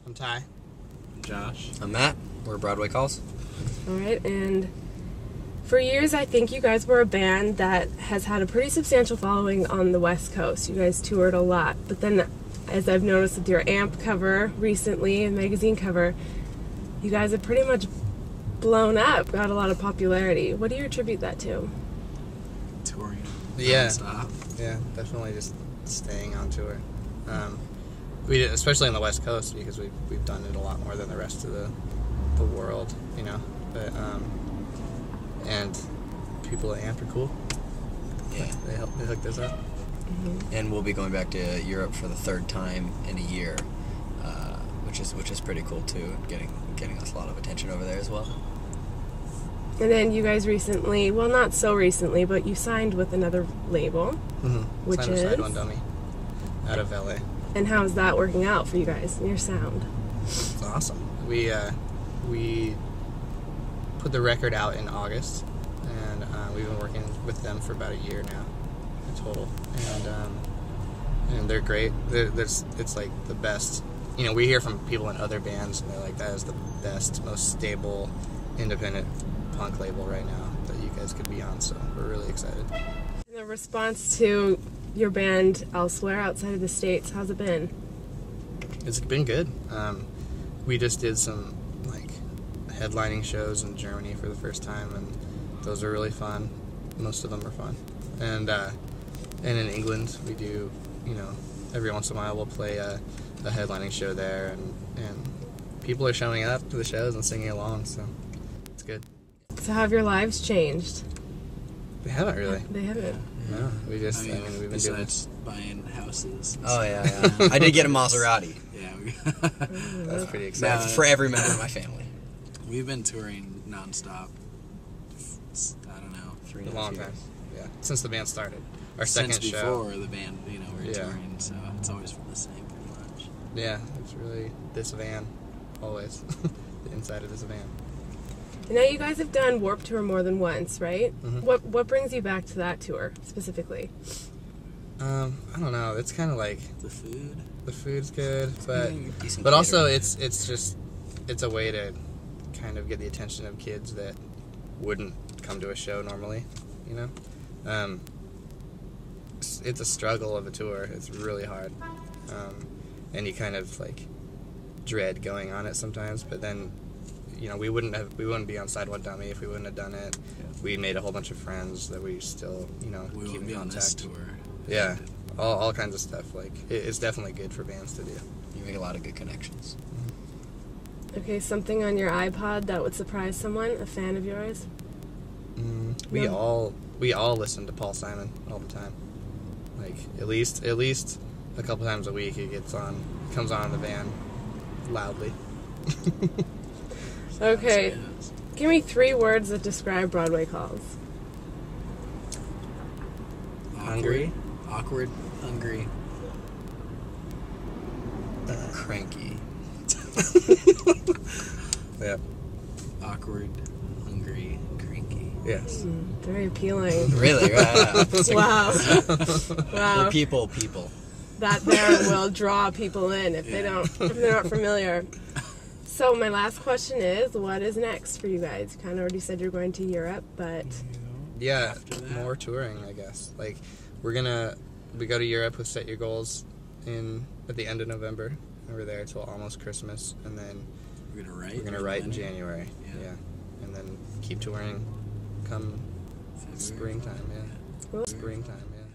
I'm Ty. I'm Josh. I'm Matt. We're Broadway Calls. All right, and for years I think you guys were a band that has had a pretty substantial following on the West Coast. You guys toured a lot, but then as I've noticed with your AMP cover recently, a magazine cover, you guys have pretty much blown up, got a lot of popularity. What do you attribute that to? Touring. Yeah. Non-stop. Yeah, definitely just staying on tour. We did, especially on the West Coast, because we've done it a lot more than the rest of the world, you know. But and people at AMP are cool. Yeah. They hooked us up. Mm-hmm. And we'll be going back to Europe for the third time in a year, which is pretty cool too. Getting us a lot of attention over there as well. And then you guys recently, well, not so recently, but you signed with another label, which Signed with is? Side One Dummy out of LA. And how is that working out for you guys and your sound? It's awesome. We put the record out in August, and we've been working with them for about a year now in total, and they're great. It's like the best. You know, we hear from people in other bands, and they're like, that is the best, most stable, independent punk label right now that you guys could be on. So we're really excited. The response to your band elsewhere outside of the States, how's it been? It's been good. We just did some like headlining shows in Germany for the first time, and those are really fun. Most of them are fun. And in England, we do, you know, every once in a while we'll play a headlining show there, and people are showing up to the shows and singing along, so it's good. So how have your lives changed? They haven't really. They haven't. No, we just, I mean, we've been doing besides buying houses. Oh yeah. I did get a Maserati. Yeah. that's pretty No, exciting. For every member of my family. We've been touring nonstop. I don't know. 3.5 A long years. time. Yeah, since the band started. Our Since second before show. the band, we were Yeah. touring, so it's always been the same pretty much. Yeah, it's really this van, always. The inside of this van. And now you guys have done Warped Tour more than once, right? Mhm. What brings you back to that tour specifically? I don't know. It's kind of like The food. the food's good, but Decent also catering. it's a way to kind of get the attention of kids that wouldn't come to a show normally, you know. It's a struggle of a tour. It's really hard, and you kind of like dread going on it sometimes. But then, you know, we wouldn't be on Side One Dummy if we wouldn't have done it. Yeah. We made a whole bunch of friends that we still, you know, We keep won't in be on contact. this tour. Yeah, all kinds of stuff. Like it's definitely good for bands to do. You make a lot of good connections. Okay, something on your iPod that would surprise someone, a fan of yours? We No. all listen to Paul Simon all the time. Like at least a couple times a week it comes on in the van loudly. Okay, Yes. give me 3 words that describe Broadway Calls. Hungry. Awkward. Hungry. Cranky. Yeah. Awkward. Hungry. Cranky. Yes. Very appealing. Really? Wow. Wow. We're people. That there will draw people in if they're not familiar. So my last question is, what is next for you guys? You kind of already said you're going to Europe, but Yeah, After that. more touring, I guess. Like we go to Europe with Set Your Goals at the end of November. And we're there till almost Christmas, and then We're gonna write. we're gonna write in January. Yeah. And then keep touring come February. springtime. Yeah. Cool. Springtime. Yeah.